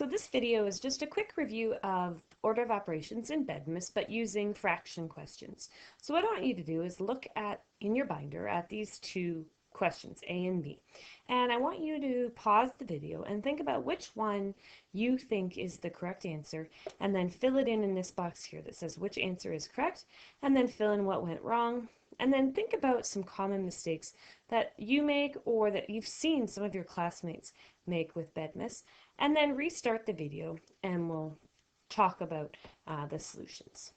So this video is just a quick review of order of operations in BEDMAS, but using fraction questions. So what I want you to do is look at, in your binder, at these two questions, A and B. And I want you to pause the video and think about which one you think is the correct answer, and then fill it in this box here that says which answer is correct, and then fill in what went wrong. And then think about some common mistakes that you make or that you've seen some of your classmates make with BEDMAS, and then restart the video and we'll talk about the solutions.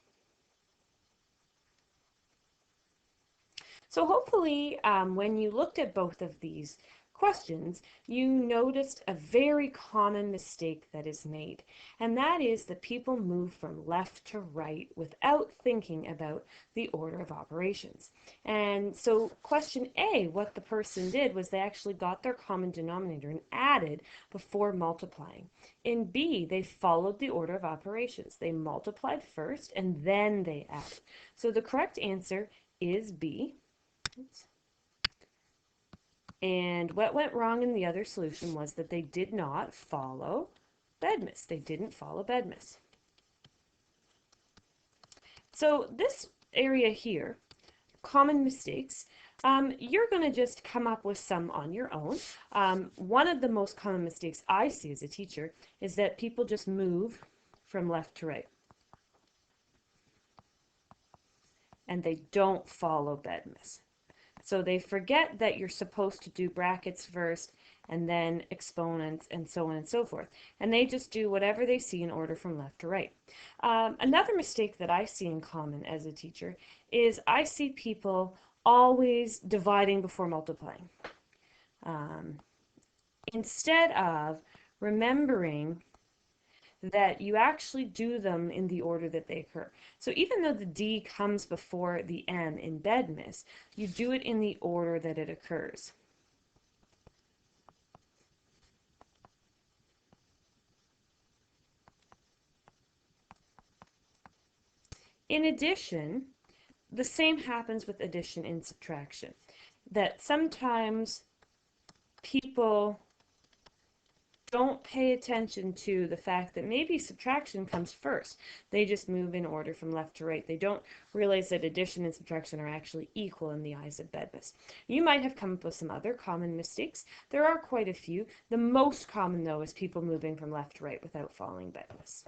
So hopefully when you looked at both of these questions, you noticed a very common mistake that is made, and that is that people move from left to right without thinking about the order of operations. And so question A, what the person did was they actually got their common denominator and added before multiplying. In B, they followed the order of operations. They multiplied first and then they added. So the correct answer is B. Oops. And what went wrong in the other solution was that they did not follow BEDMAS. They didn't follow BEDMAS. So this area here, common mistakes, you're going to just come up with some on your own. One of the most common mistakes I see as a teacher is that people just move from left to right. And they don't follow BEDMAS. So they forget that you're supposed to do brackets first and then exponents and so on and so forth. And they just do whatever they see in order from left to right. Another mistake that I see in common as a teacher is I see people always dividing before multiplying. Instead of remembering that you actually do them in the order that they occur. So even though the D comes before the M in BEDMAS, you do it in the order that it occurs. In addition, the same happens with addition and subtraction, that sometimes people don't pay attention to the fact that maybe subtraction comes first. They just move in order from left to right. They don't realize that addition and subtraction are actually equal in the eyes of BEDMAS. You might have come up with some other common mistakes. There are quite a few. The most common, though, is people moving from left to right without following BEDMAS.